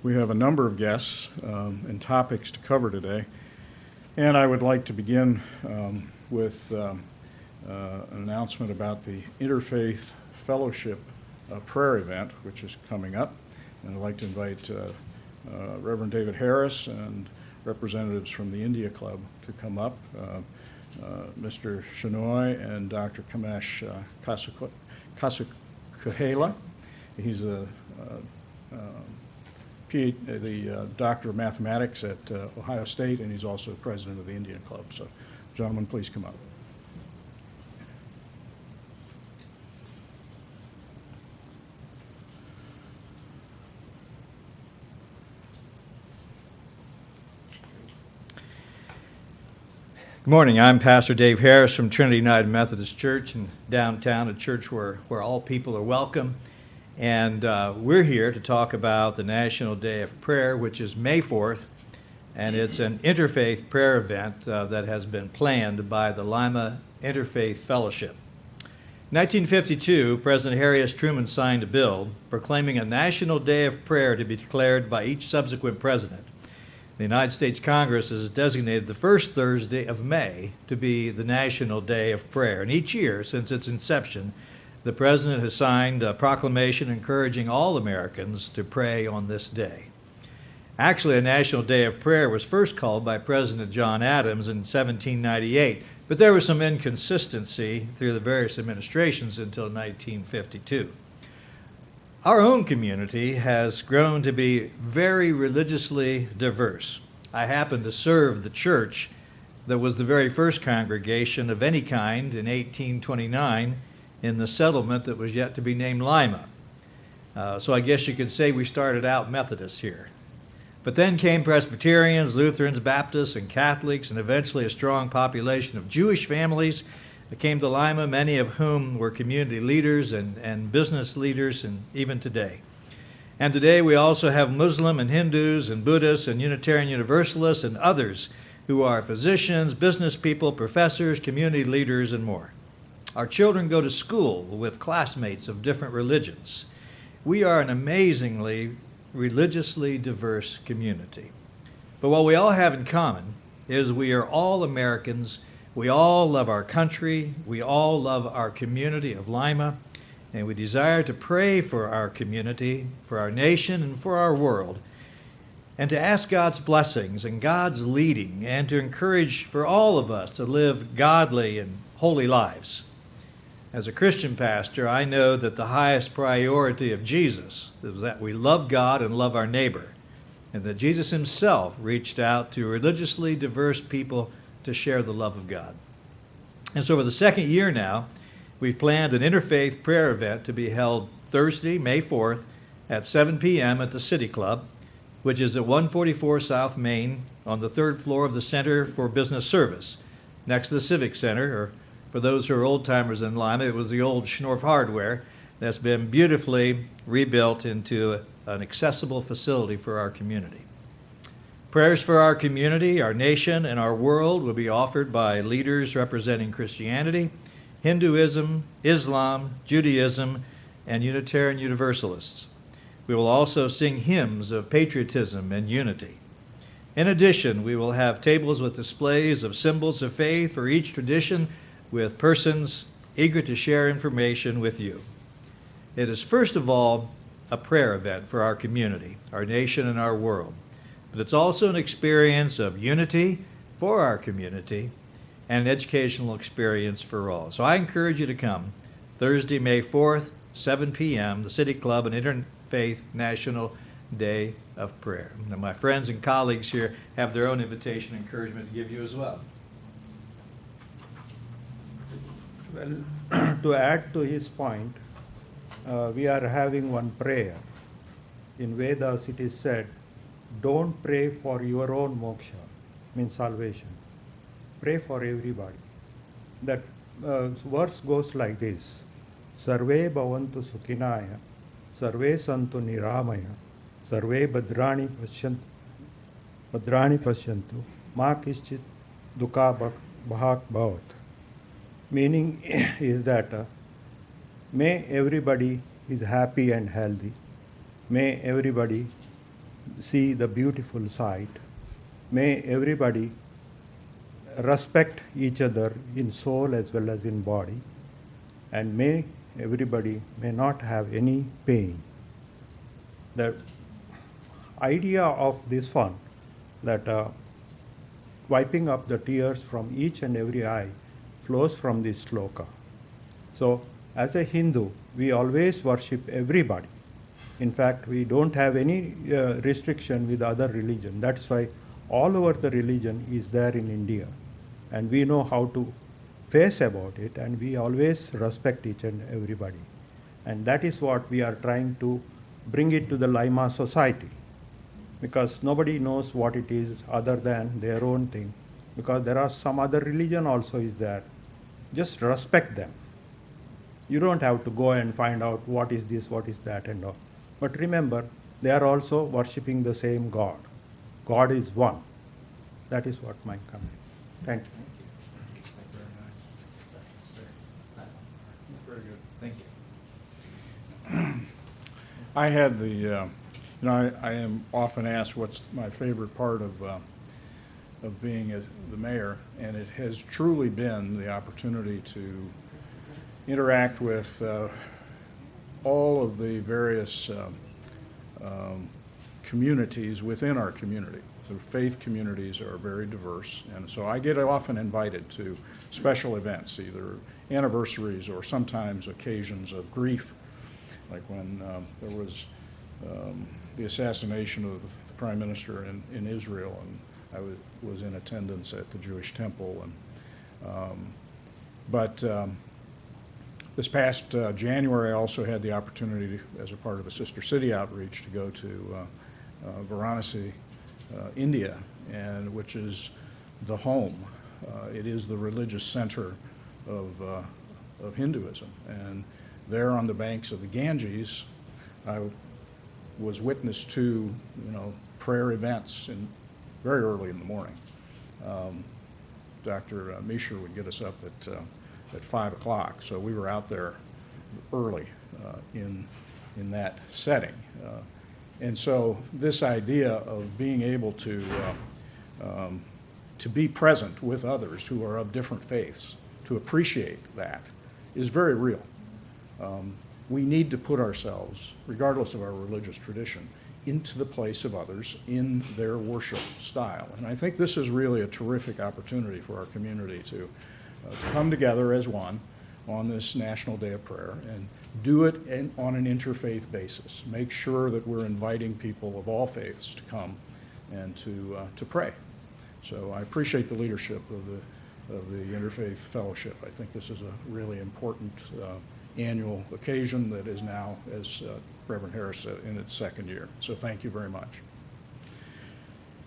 We have a number of guests and topics to cover today, and I would like to begin with an announcement about the Interfaith Fellowship prayer event, which is coming up. And I'd like to invite Reverend David Harris and representatives from the India Club to come up, Mr. Shenoy and Dr. Kamesh Kasukahela. He's the Doctor of Mathematics at Ohio State, and he's also president of the Indian Club. So, gentlemen, please come up. Good morning. I'm Pastor Dave Harris from Trinity United Methodist Church in downtown, a church where all people are welcome. And we're here to talk about the National Day of Prayer, which is May 4th, and it's an interfaith prayer event that has been planned by the Lima Interfaith Fellowship. In 1952, President Harry S. Truman signed a bill proclaiming a National Day of Prayer to be declared by each subsequent president. The United States Congress has designated the first Thursday of May to be the National Day of Prayer. And each year, since its inception, the President has signed a proclamation encouraging all Americans to pray on this day. Actually, a National Day of Prayer was first called by President John Adams in 1798, but there was some inconsistency through the various administrations until 1952. Our own community has grown to be very religiously diverse. I happen to serve the church that was the very first congregation of any kind in 1829 in the settlement that was yet to be named Lima. So I guess you could say we started out Methodist here. But then came Presbyterians, Lutherans, Baptists, and Catholics, and eventually a strong population of Jewish families that came to Lima, many of whom were community leaders and business leaders, and even today. And today we also have Muslim and Hindus and Buddhists and Unitarian Universalists and others who are physicians, business people, professors, community leaders, and more. Our children go to school with classmates of different religions. We are an amazingly religiously diverse community. But what we all have in common is we are all Americans. We all love our country. We all love our community of Lima. And we desire to pray for our community, for our nation, and for our world. And to ask God's blessings and God's leading, and to encourage for all of us to live godly and holy lives. As a Christian pastor, I know that the highest priority of Jesus is that we love God and love our neighbor, and that Jesus himself reached out to religiously diverse people to share the love of God. And so for the second year now, we've planned an interfaith prayer event to be held Thursday, May 4th at 7 p.m. at the City Club, which is at 144 South Main on the third floor of the Center for Business Service, next to the Civic Center, or for those who are old-timers in Lima, it was the old Schnorf Hardware that's been beautifully rebuilt into an accessible facility for our community. Prayers for our community, our nation, and our world will be offered by leaders representing Christianity, Hinduism, Islam, Judaism, and Unitarian Universalists. We will also sing hymns of patriotism and unity. In addition, we will have tables with displays of symbols of faith for each tradition, with persons eager to share information with you. It is first of all a prayer event for our community, our nation, and our world. But it's also an experience of unity for our community and an educational experience for all. So I encourage you to come Thursday, May 4th, 7 p.m., the City Club, an Interfaith National Day of Prayer. Now, my friends and colleagues here have their own invitation and encouragement to give you as well. Well, to add to his point, we are having one prayer. In Vedas it is said, don't pray for your own moksha, means salvation. Pray for everybody. That verse goes like this, Sarve bhavantu sukhinaya, sarve santu niramaya, sarve bhadrani pashyantu, ma kischit dukha bhak bhavat. Meaning is that may everybody is happy and healthy. May everybody see the beautiful sight. May everybody respect each other in soul as well as in body, and may everybody may not have any pain. The idea of this one, that wiping up the tears from each and every eye, flows from this sloka. So as a Hindu, we always worship everybody. In fact, we don't have any restriction with other religion. That's why all over the religion is there in India. And we know how to face about it, and we always respect each and everybody. And that is what we are trying to bring it to the Lima society, because nobody knows what it is other than their own thing, because there are some other religion also is there. Just respect them. You don't have to go and find out what is this, what is that and all. But remember, they are also worshipping the same God. God is one. That is what my comment. Thank you. Very good. Thank you. I had the, I am often asked what's my favorite part of being the mayor, and it has truly been the opportunity to interact with all of the various communities within our community. The faith communities are very diverse, and so I get often invited to special events, either anniversaries or sometimes occasions of grief, like when there was the assassination of the prime minister in Israel, and I was in attendance at the Jewish temple. But this past January, I also had the opportunity, as a part of a Sister City outreach, to go to Varanasi, India, and which is the home. It is the religious center of Hinduism. And there on the banks of the Ganges, I was witness to, prayer events very early in the morning. Dr. Mishra would get us up at 5 o'clock, so we were out there early in that setting. And so this idea of being able to be present with others who are of different faiths, to appreciate that, is very real. We need to put ourselves, regardless of our religious tradition, into the place of others in their worship style. And I think this is really a terrific opportunity for our community to come together as one on this National Day of Prayer and do it on an interfaith basis. Make sure that we're inviting people of all faiths to come and to pray. So I appreciate the leadership of the Interfaith Fellowship. I think this is a really important annual occasion that is now, as Reverend Harris said, in its second year. So thank you very much.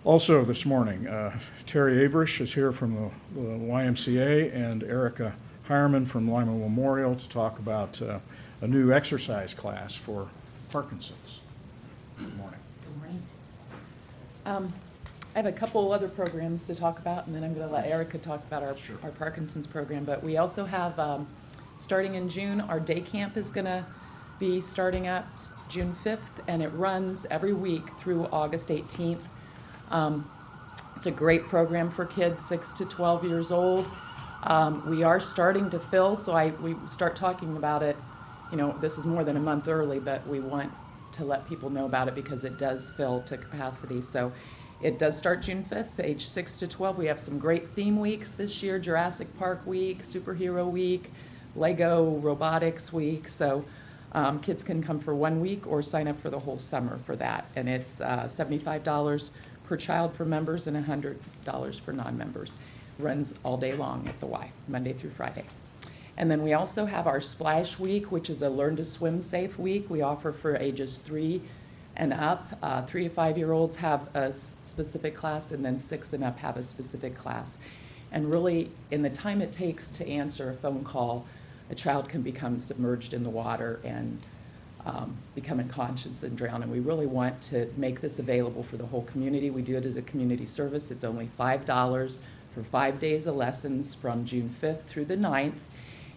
Also this morning, Terri Averesch is here from the YMCA and Erica Hireman from Lima Memorial to talk about a new exercise class for Parkinsons. Good morning. Good morning. I have a couple other programs to talk about, and then I'm going to let Erica talk about our Parkinson's program. But we also have, starting in June, our day camp is going to be starting up June 5th, and it runs every week through August 18th. It's a great program for kids 6 to 12 years old. We are starting to fill, so we start talking about it. This is more than a month early, but we want to let people know about it because it does fill to capacity. So it does start June 5th, age 6 to 12. We have some great theme weeks this year: Jurassic Park Week, Superhero Week, Lego Robotics Week. So kids can come for 1 week or sign up for the whole summer for that. And it's $75 per child for members and $100 for non-members. Runs all day long at the Y, Monday through Friday. And then we also have our Splash Week, which is a Learn to Swim Safe week. We offer for ages 3 and up. 3 to 5-year-olds have a specific class, and then 6 and up have a specific class. And really, in the time it takes to answer a phone call, a child can become submerged in the water and become unconscious and drown. And we really want to make this available for the whole community. We do it as a community service. It's only $5 for 5 days of lessons from June 5th through the 9th.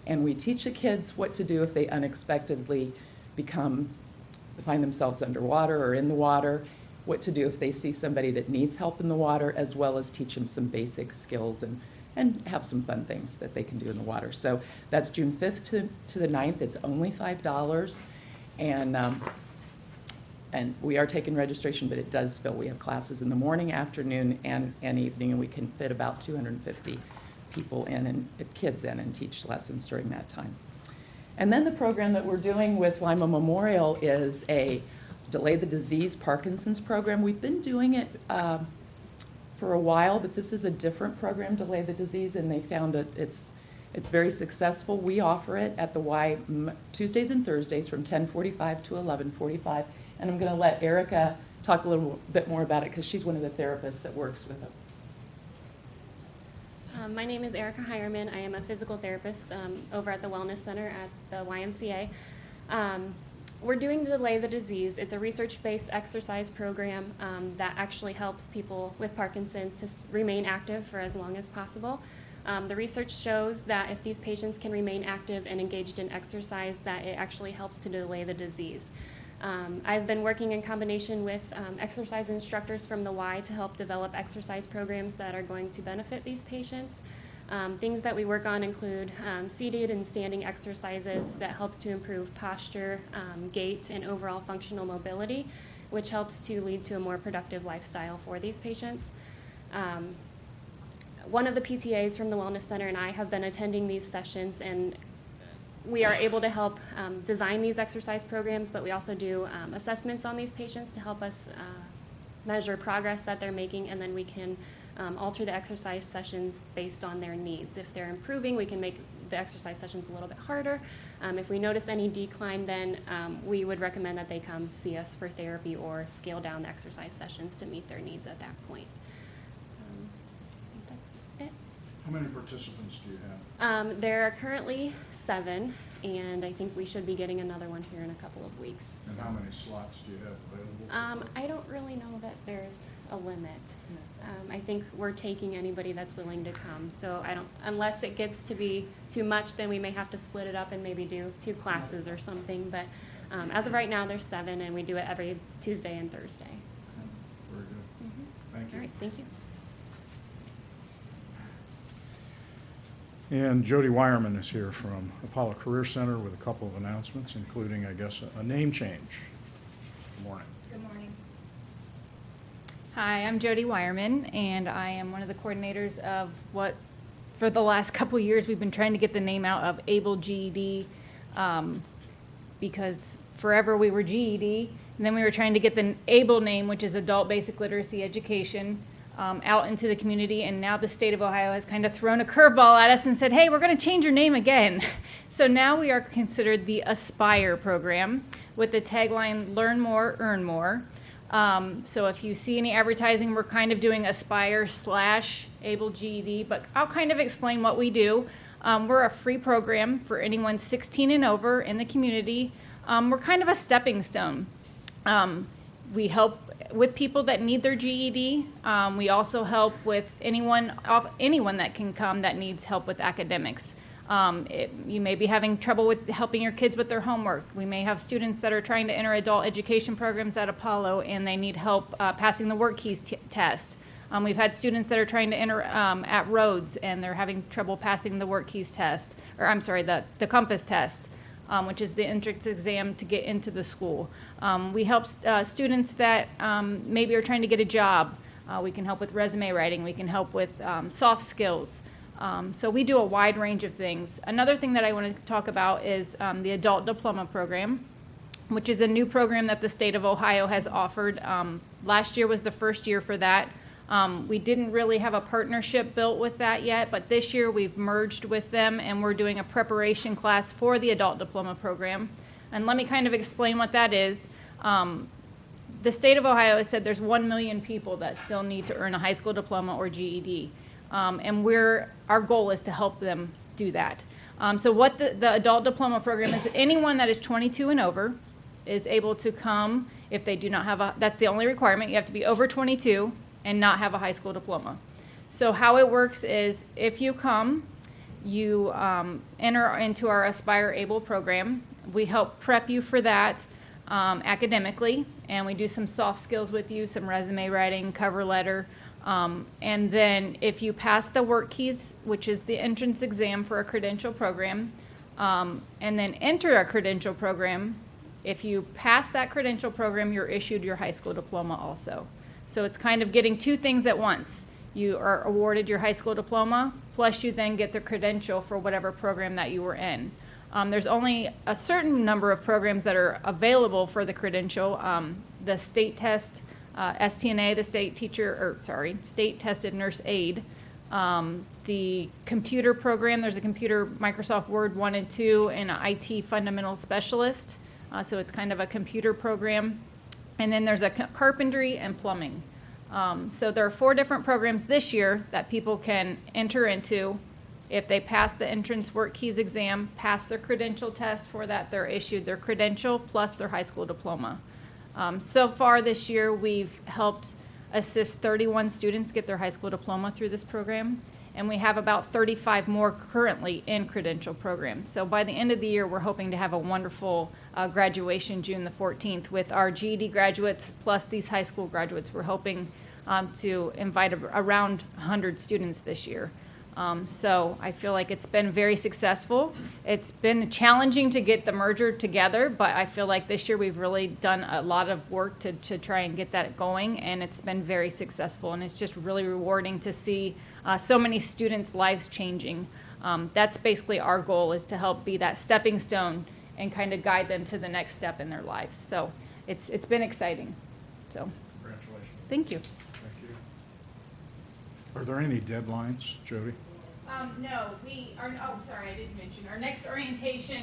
And we teach the kids what to do if they unexpectedly find themselves underwater or in the water. what to do if they see somebody that needs help in the water, as well as teach them some basic skills and have some fun things that they can do in the water. So that's June 5th to the 9th. It's only $5. And we are taking registration, but it does fill. We have classes in the morning, afternoon, and evening, and we can fit about 250 people in and kids in and teach lessons during that time. And then the program that we're doing with Lima Memorial is a Delay the Disease Parkinson's Program. We've been doing it for a while, but this is a different program, Delay the Disease, and they found that it's very successful. We offer it at the Y Tuesdays and Thursdays from 10:45 to 11:45. And I'm going to let Erica talk a little bit more about it because she's one of the therapists that works with it. My name is Erica Hireman. I am a physical therapist over at the Wellness Center at the YMCA. We're doing Delay the Disease. It's a research-based exercise program that actually helps people with Parkinson's to remain active for as long as possible. The research shows that if these patients can remain active and engaged in exercise, that it actually helps to delay the disease. I've been working in combination with exercise instructors from the Y to help develop exercise programs that are going to benefit these patients. Things that we work on include seated and standing exercises that helps to improve posture, gait, and overall functional mobility, which helps to lead to a more productive lifestyle for these patients. One of the PTAs from the Wellness Center and I have been attending these sessions, and we are able to help design these exercise programs, but we also do assessments on these patients to help us measure progress that they're making, and then we can alter the exercise sessions based on their needs. If they're improving, we can make the exercise sessions a little bit harder. If we notice any decline, then we would recommend that they come see us for therapy or scale down the exercise sessions to meet their needs at that point. I think that's it. How many participants do you have? There are currently 7, and I think we should be getting another one here in a couple of weeks. And so. how many slots do you have available? I don't really know that there's a limit. I think we're taking anybody that's willing to come. So I don't, unless it gets to be too much, then we may have to split it up and maybe do 2 classes or something. But as of right now, there's 7, and we do it every Tuesday and Thursday. So. Very good. Mm-hmm. Thank you. All right, thank you. And Jodie Wireman is here from Apollo Career Center with a couple of announcements, including, I guess, a name change. Good morning. Good morning. Hi, I'm Jodie Wireman, and I am one of the coordinators of what, for the last couple of years, we've been trying to get the name out of ABLE GED, because forever we were GED, and then we were trying to get the ABLE name, which is Adult Basic Literacy Education, out into the community, and now the state of Ohio has kind of thrown a curveball at us and said, hey, we're going to change your name again. So now we are considered the ASPIRE program with the tagline, Learn More, Earn More. So if you see any advertising, we're kind of doing ASPIRE/ABLE GED, but I'll kind of explain what we do. We're a free program for anyone 16 and over in the community. We're kind of a stepping stone. We help with people that need their GED. We also help with anyone that can come that needs help with academics. You may be having trouble with helping your kids with their homework. We may have students that are trying to enter adult education programs at Apollo and they need help passing the work keys test. We've had students that are trying to enter at Rhodes and they're having trouble passing the work keys test, or I'm sorry, the compass test. Which is the entrance exam to get into the school. We help students that maybe are trying to get a job. We can help with resume writing. We can help with soft skills. So we do a wide range of things. Another thing that I want to talk about is the Adult Diploma Program, which is a new program that the state of Ohio has offered. Last year was the first year for that. We didn't really have a partnership built with that yet, but this year we've merged with them and we're doing a preparation class for the Adult Diploma Program. And let me kind of explain what that is. The state of Ohio has said there's 1 million people that still need to earn a high school diploma or GED. And our goal is to help them do that. So what the Adult Diploma Program is, anyone that is 22 and over is able to come if they do not have that's the only requirement. You have to be over 22 and not have a high school diploma. So how it works is if you come, you enter into our Aspire Able program. We help prep you for that. academically, and we do some soft skills with you, some resume writing, cover letter. And then if you pass the work keys, which is the entrance exam for a credential program, and then enter a credential program, if you pass that credential program, you're issued your high school diploma also. So it's kind of getting two things at once. You are awarded your high school diploma, plus you then get the credential for whatever program that you were in. There's only a certain number of programs that are available for the credential. The state test, STNA, the state tested nurse aide. The computer program, there's a computer Microsoft Word 1 and 2 and an IT fundamental specialist. So it's kind of a computer program. And then there's a carpentry and plumbing. So there are 4 different programs this year that people can enter into. If they pass the entrance work keys exam, pass their credential test for that, they're issued their credential plus their high school diploma. So far this year, we've helped assist 31 students get their high school diploma through this program, and we have about 35 more currently in credential programs. So by the end of the year, we're hoping to have a wonderful graduation June the 14th with our GED graduates plus these high school graduates. We're hoping to invite around 100 students this year. So I feel like it's been very successful. It's been challenging to get the merger together, but I feel like this year we've really done a lot of work to try and get that going, and it's been very successful, and it's just really rewarding to see so many students' lives changing. That's basically our goal, is to help be that stepping stone and kind of guide them to the next step in their lives. So it's been exciting. So Congratulations. thank you. Thank you. Are there any deadlines, Jodie? No, sorry, I didn't mention. Our next orientation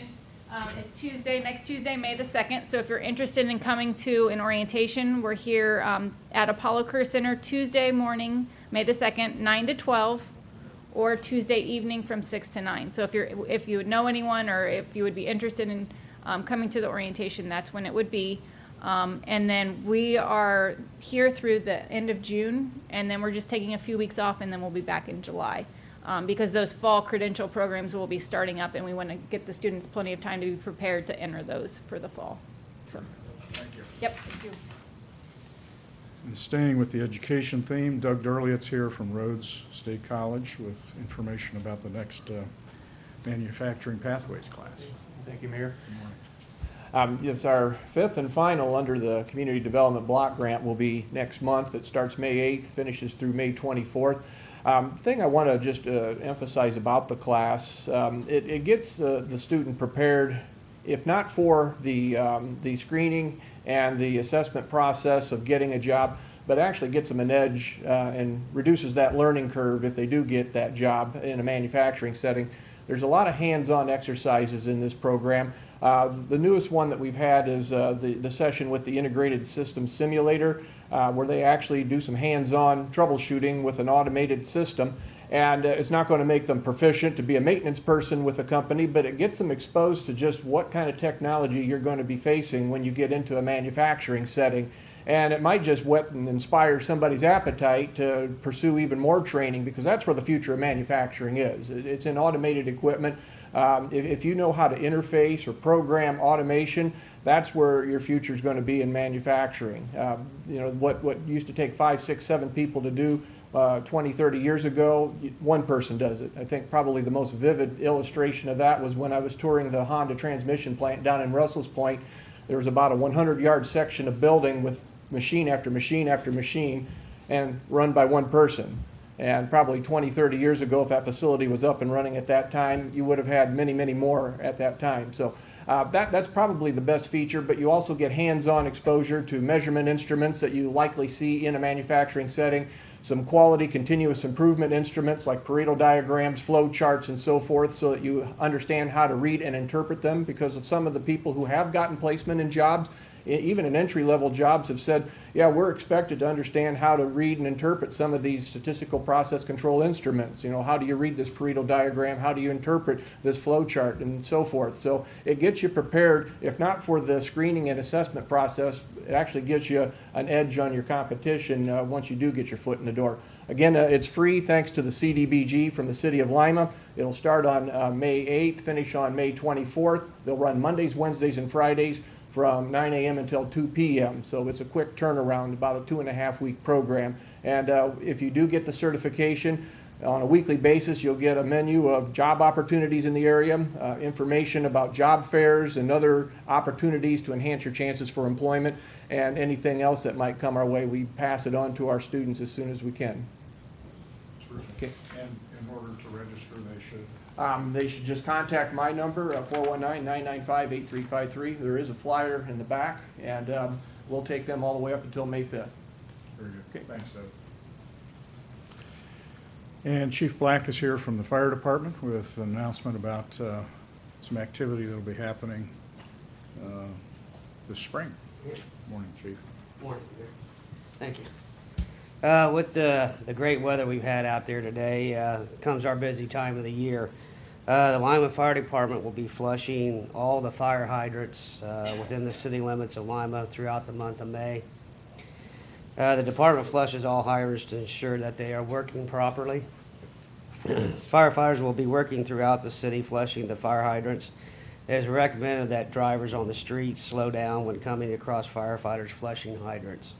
is next Tuesday, May the 2nd. So if you're interested in coming to an orientation, we're here at Apollo Career Center Tuesday morning, May the 2nd, 9 to 12, or Tuesday evening from 6 to 9. So if you would know anyone, or if you would be interested in coming to the orientation, that's when it would be. And then we are here through the end of June, and then we're just taking a few weeks off, and then we'll be back in July. Because those fall credential programs will be starting up, and we want to get the students plenty of time to be prepared to enter those for the fall. So, Thank you. yep, thank you. And staying with the education theme, Doug Durliat's here from Rhodes State College with information about the next manufacturing pathways class. Thank you, Mayor. Yes, our 5th and final under the Community Development Block Grant will be next month. It starts May 8th, finishes through May 24th. Thing I want to just emphasize about the class, it gets the student prepared, if not for the screening and the assessment process of getting a job, but actually gets them an edge and reduces that learning curve if they do get that job in a manufacturing setting. There's a lot of hands-on exercises in this program. The newest one that we've had is the session with the Integrated System Simulator, where they actually do some hands-on troubleshooting with an automated system. And it's not going to make them proficient to be a maintenance person with a company, but it gets them exposed to just what kind of technology you're going to be facing when you get into a manufacturing setting. And it might just whet and inspire somebody's appetite to pursue even more training, because that's where the future of manufacturing is. It's in automated equipment. If you know how to interface or program automation, that's where your future is going to be in manufacturing. What used to take 5, 6, 7 people to do 20, 30 years ago, one person does it. I think probably the most vivid illustration of that was when I was touring the Honda transmission plant down in Russell's Point. There was about a 100-yard section of building with machine after machine after machine, and run by one person. And probably 20, 30 years ago, if that facility was up and running at that time, you would have had many, many more at that time. So that's probably the best feature, but you also get hands-on exposure to measurement instruments that you likely see in a manufacturing setting, some quality continuous improvement instruments like Pareto diagrams, flow charts, and so forth, so that you understand how to read and interpret them, because of some of the people who have gotten placement in jobs, even in entry-level jobs, have said, yeah, we're expected to understand how to read and interpret some of these statistical process control instruments. How do you read this Pareto diagram? How do you interpret this flow chart, and so forth? So it gets you prepared, if not for the screening and assessment process, it actually gives you an edge on your competition once you do get your foot in the door. Again, it's free thanks to the CDBG from the City of Lima. It'll start on May 8th, finish on May 24th. They'll run Mondays, Wednesdays, and Fridays. from 9 a.m. until 2 p.m. So it's a quick turnaround, about a 2.5-week program. And if you do get the certification, on a weekly basis, you'll get a menu of job opportunities in the area, information about job fairs and other opportunities to enhance your chances for employment, and anything else that might come our way. We pass it on to our students as soon as we can. Terrific. Okay. And in order to register, They should just contact my number, 419-995-8353. There is a flyer in the back, and we'll take them all the way up until May 5th. Very good. Okay. Thanks, Doug. And Chief Black is here from the fire department with an announcement about some activity that will be happening this spring. Morning, Chief. Morning. Thank you. With the great weather we've had out there today, comes our busy time of the year. The Lima Fire Department will be flushing all the fire hydrants within the city limits of Lima throughout the month of May. The department flushes all hydrants to ensure that they are working properly. Firefighters will be working throughout the city flushing the fire hydrants. It is recommended that drivers on the streets slow down when coming across firefighters flushing hydrants.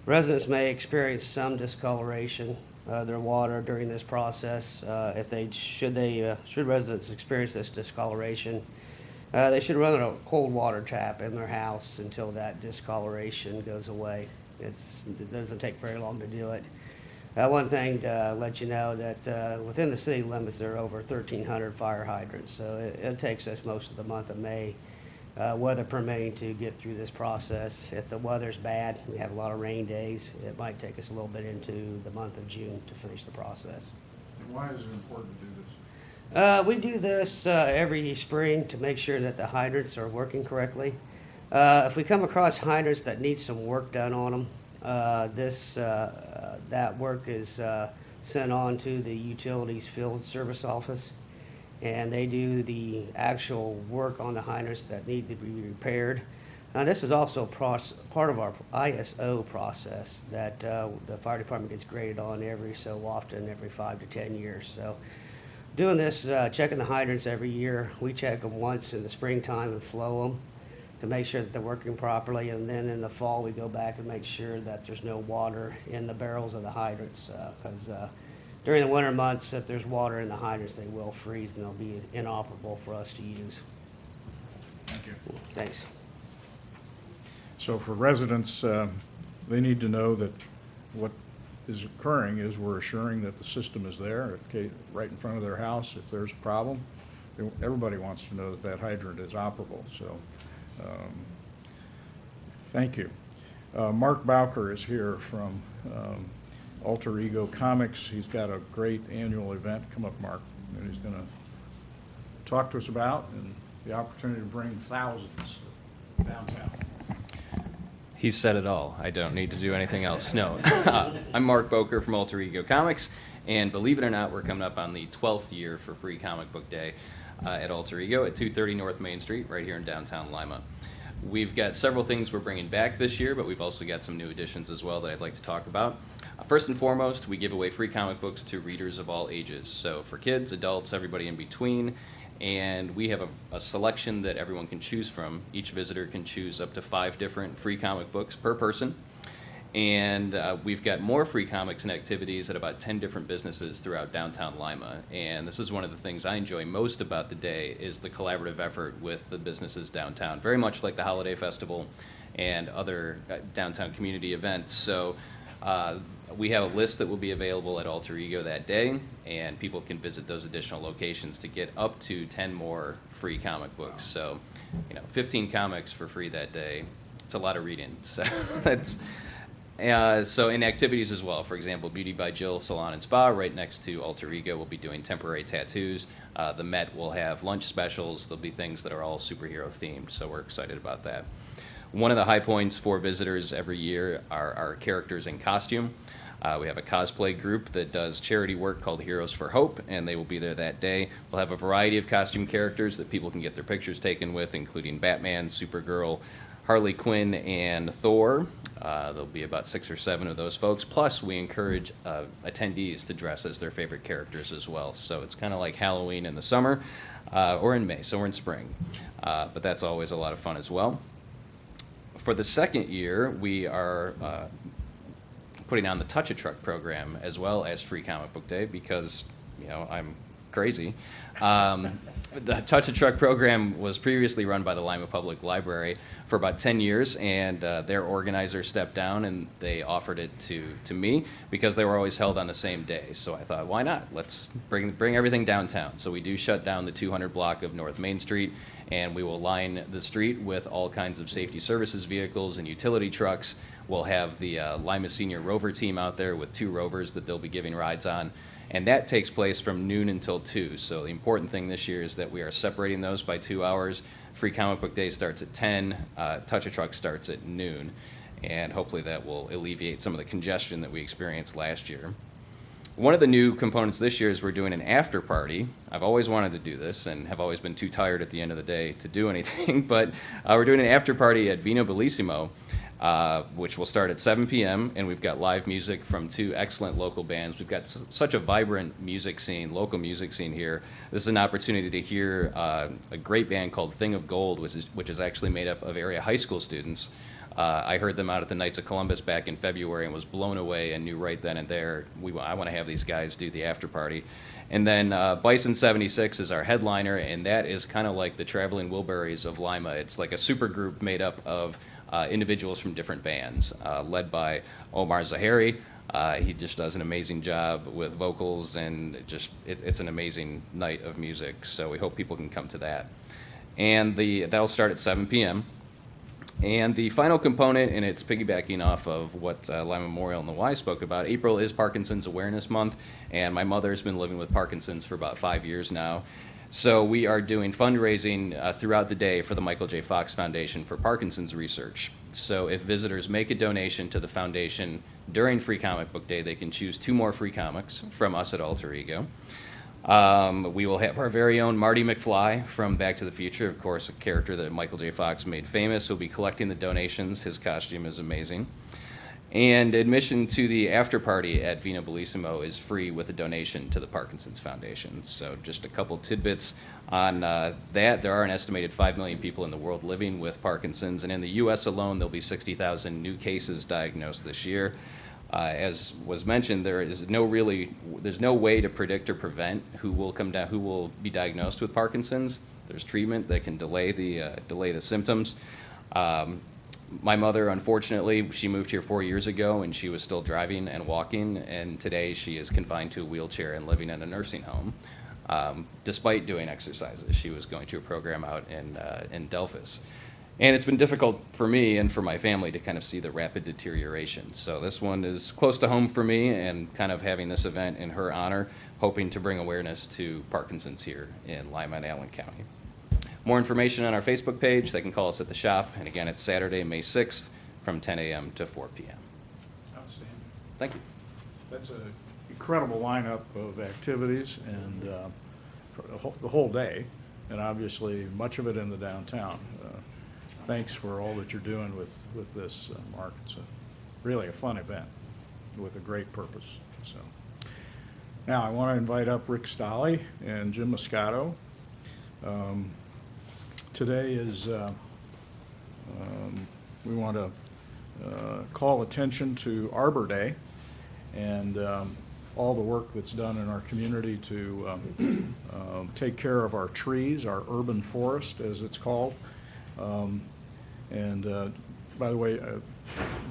Residents may experience some discoloration of their water during this process. Should residents experience this discoloration, they should run a cold water tap in their house until that discoloration goes away. It doesn't take very long to do it. One thing to let you know that within the city limits there are over 1,300 fire hydrants, so it takes us most of the month of May, weather permitting, to get through this process. If the weather's bad, we have a lot of rain days, it might take us a little bit into the month of June to finish the process. And why is it important to do this? We do this every spring to make sure that the hydrants are working correctly. If we come across hydrants that need some work done on them, that work is sent on to the utilities field service office, and they do the actual work on the hydrants that need to be repaired. Now, this is also part of our ISO process that the fire department gets graded on every so often, every 5 to 10 years. So doing this, checking the hydrants every year. We check them once in the springtime and flow them to make sure that they're working properly, and then in the fall we go back and make sure that there's no water in the barrels of the hydrants, because during the winter months, if there's water in the hydrants, they will freeze and they'll be inoperable for us to use. Thank you. Thanks. So for residents, they need to know that what is occurring is we're assuring that the system is there, right in front of their house. If there's a problem, everybody wants to know that that hydrant is operable. So thank you. Marc Bowker is here from Alter Ego Comics. He's got a great annual event. Come up, Marc, and he's going to talk to us about and the opportunity to bring thousands downtown. He said it all. I don't need to do anything else. No. I'm Marc Bowker from Alter Ego Comics, and believe it or not, we're coming up on the 12th year for Free Comic Book Day at Alter Ego at 230 North Main Street, right here in downtown Lima. We've got several things we're bringing back this year, but we've also got some new additions as well that I'd like to talk about. First and foremost, we give away free comic books to readers of all ages, so for kids, adults, everybody in between. And we have a selection that everyone can choose from. Each visitor can choose up to 5 different free comic books per person. And we've got more free comics and activities at about 10 different businesses throughout downtown Lima. And this is one of the things I enjoy most about the day is the collaborative effort with the businesses downtown, very much like the Holiday Festival and other downtown community events. So we have a list that will be available at Alter Ego that day, and people can visit those additional locations to get up to 10 more free comic books. So, 15 comics for free that day. It's a lot of reading. So that's so in activities as well. For example, Beauty by Jill Salon and Spa right next to Alter Ego will be doing temporary tattoos. The Met will have lunch specials. There'll be things that are all superhero themed. So we're excited about that. One of the high points for visitors every year are our characters in costume. We have a cosplay group that does charity work called Heroes for Hope, and they will be there that day. We'll have a variety of costume characters that people can get their pictures taken with, including Batman, Supergirl, Harley Quinn, and Thor. There'll be about 6 or 7 of those folks. Plus, we encourage attendees to dress as their favorite characters as well. So it's kind of like Halloween in the summer. or in May, so we're in spring. But that's always a lot of fun as well. For the second year, we are putting on the Touch a Truck program as well as Free Comic Book Day because, you know, I'm crazy. The Touch a Truck program was previously run by the Lima Public Library for about 10 years, and their organizer stepped down and they offered it to me because they were always held on the same day. So I thought, why not? Let's bring everything downtown. So we do shut down the 200 block of North Main Street, and we will line the street with all kinds of safety services vehicles and utility trucks. We'll have the Lima Senior Rover team out there with 2 rovers that they'll be giving rides on. And that takes place from noon until 2. So the important thing this year is that we are separating those by 2 hours. Free Comic Book Day starts at 10. Touch a Truck starts at noon. And hopefully that will alleviate some of the congestion that we experienced last year. One of the new components this year is we're doing an after party. I've always wanted to do this and have always been too tired at the end of the day to do anything. But we're doing an after party at Vino Bellissimo, which will start at 7 p.m., and we've got live music from 2 excellent local bands. We've got such a vibrant music scene, local music scene here. This is an opportunity to hear a great band called Thing of Gold, which is actually made up of area high school students. I heard them out at the Knights of Columbus back in February and was blown away and knew right then and there, I want to have these guys do the after party. And then Bison 76 is our headliner, and that is kind of like the Traveling Wilburys of Lima. It's like a super group made up of individuals from different bands, led by Omar Zahari. He just does an amazing job with vocals, and it's an amazing night of music, so we hope people can come to that. And that'll start at 7 p.m. And the final component, and it's piggybacking off of what Lima Memorial and the Y spoke about, April is Parkinson's Awareness Month, and my mother's been living with Parkinson's for about 5 years now. So we are doing fundraising throughout the day for the Michael J. Fox Foundation for Parkinson's research. So if visitors make a donation to the foundation during Free Comic Book Day, they can choose 2 more free comics from us at Alter Ego. We will have our very own Marty McFly from Back to the Future, of course, a character that Michael J. Fox made famous. He'll be collecting the donations. His costume is amazing. And admission to the after party at Vino Bellissimo is free with a donation to the Parkinson's Foundation. So just a couple tidbits on that. There are an estimated 5 million people in the world living with Parkinson's, and in the U.S. alone, there'll be 60,000 new cases diagnosed this year. As was mentioned, there's no way to predict or prevent who will be diagnosed with Parkinson's. There's treatment that can delay the symptoms. My mother, unfortunately, she moved here 4 years ago, and she was still driving and walking, and today she is confined to a wheelchair and living in a nursing home. Despite doing exercises, she was going to a program out in Delphus. And it's been difficult for me and for my family to kind of see the rapid deterioration. So this one is close to home for me, and kind of having this event in her honor, hoping to bring awareness to Parkinson's here in Lima and Allen County. More information on our Facebook page. They can call us at the shop. And again, it's Saturday, May 6th from 10 a.m. to 4 p.m. Outstanding. Thank you. That's an incredible lineup of activities and for the whole day, and obviously much of it in the downtown. Thanks for all that you're doing with this, Mark. It's really a fun event with a great purpose. So now I want to invite up Rick Stolley and Jim Moscato. Today is, we want to call attention to Arbor Day and all the work that's done in our community to take care of our trees, our urban forest, as it's called. By the way,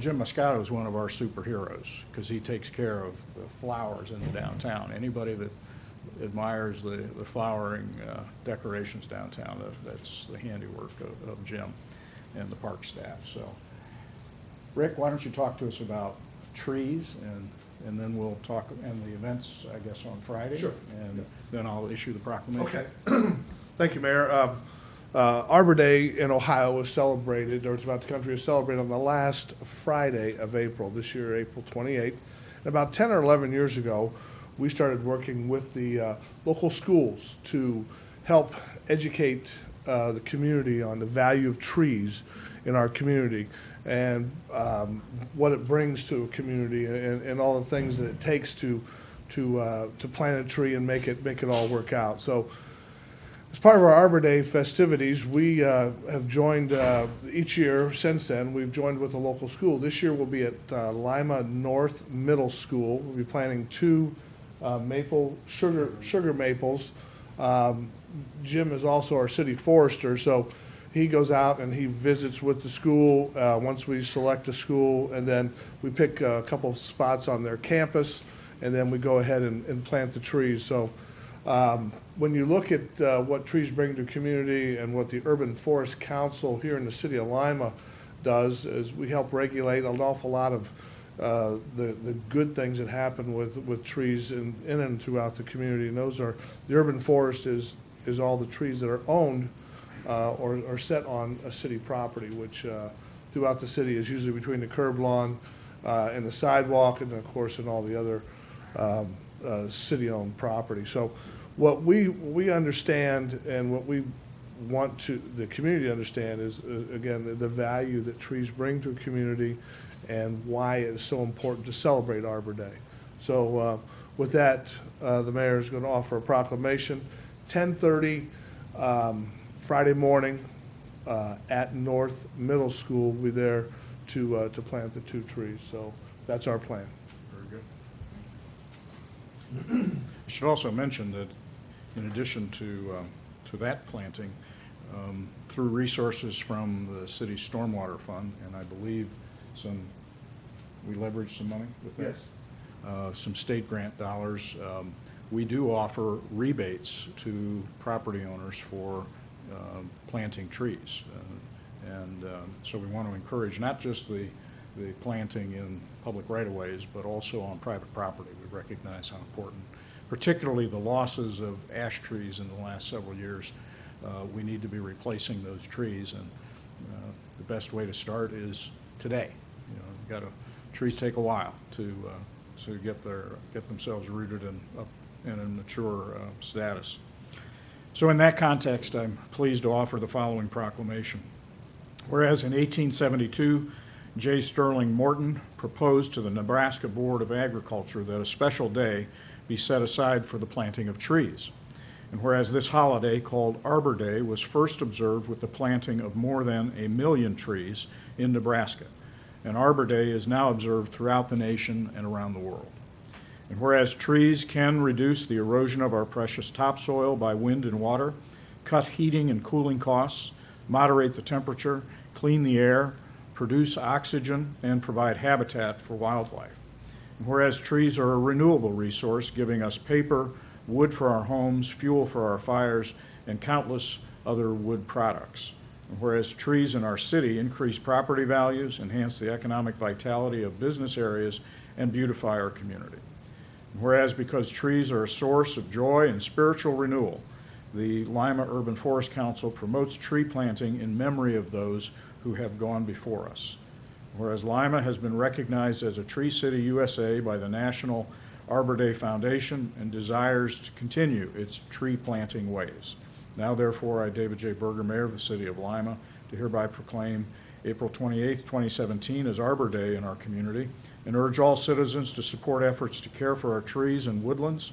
Jim Moscato is one of our superheroes because he takes care of the flowers in the downtown. Anybody that admires the flowering decorations downtown, that's the handiwork of Jim and the park staff. So, Rick, why don't you talk to us about trees, and then we'll talk, and the events, I guess, on Friday. Sure. And then I'll issue the proclamation. Okay. Thank you, Mayor. Arbor Day in Ohio was celebrated, or throughout the country, was celebrated on the last Friday of April, this year, April 28th. And about 10 or 11 years ago, we started working with the local schools to help educate the community on the value of trees in our community and what it brings to a community and all the things that it takes to plant a tree and make it all work out. So As part of our Arbor Day festivities, we have joined each year since then. We've joined with a local school. This year we'll be at Lima North Middle School. We'll be planting 2 sugar maples. Jim is also our city forester, so he goes out and he visits with the school once we select a school, and then we pick a couple spots on their campus, and then we go ahead and plant the trees. So when you look at what trees bring to community and what the Urban Forest Council here in the city of Lima does, is we help regulate an awful lot of the good things that happen with trees in and throughout the community. And those are, the urban forest is all the trees that are owned or set on a city property, which throughout the city is usually between the curb lawn and the sidewalk, and of course in all the other city-owned property. So what we understand and what we want the community to understand is, again, the value that trees bring to a community and why it's so important to celebrate Arbor Day. So with that, the mayor is going to offer a proclamation. 10:30 Friday morning at North Middle School. We'll be there to plant the 2 trees. So that's our plan. Very good. I should also mention that in addition to that planting, through resources from the city's stormwater fund, and I believe we leveraged some money with that? Yes. Some state grant dollars. We do offer rebates to property owners for planting trees. So we want to encourage not just the planting in public right-of-ways, but also on private property. We recognize how important, particularly the losses of ash trees in the last several years. We need to be replacing those trees, and the best way to start is today. Trees take a while to get themselves rooted and up in a mature status. So in that context, I'm pleased to offer the following proclamation. Whereas in 1872, J. Sterling Morton proposed to the Nebraska Board of Agriculture that a special day be set aside for the planting of trees. And whereas this holiday, called Arbor Day, was first observed with the planting of more than 1 million trees in Nebraska. And Arbor Day is now observed throughout the nation and around the world. And whereas trees can reduce the erosion of our precious topsoil by wind and water, cut heating and cooling costs, moderate the temperature, clean the air, produce oxygen, and provide habitat for wildlife. And whereas trees are a renewable resource, giving us paper, wood for our homes, fuel for our fires, and countless other wood products. And whereas trees in our city increase property values, enhance the economic vitality of business areas, and beautify our community. And whereas because trees are a source of joy and spiritual renewal, the Lima Urban Forest Council promotes tree planting in memory of those who have gone before us. Whereas Lima has been recognized as a Tree City USA by the National Arbor Day Foundation and desires to continue its tree planting ways. Now therefore, I, David J. Berger, Mayor of the City of Lima, do hereby proclaim April 28, 2017 as Arbor Day in our community, and urge all citizens to support efforts to care for our trees and woodlands,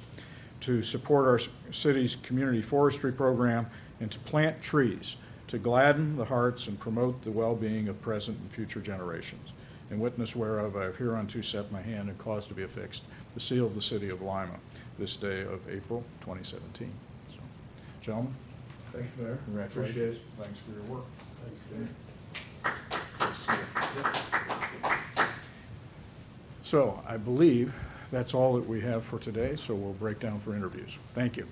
to support our city's community forestry program, and to plant trees to gladden the hearts and promote the well-being of present and future generations. In witness whereof, I have hereunto set my hand and caused to be affixed the seal of the City of Lima this day of April 2017. So, gentlemen, Thank you, Mayor. congratulations. Appreciate it. Thanks for your work. Thanks, So I believe that's all that we have for today, so we'll break down for interviews. Thank you.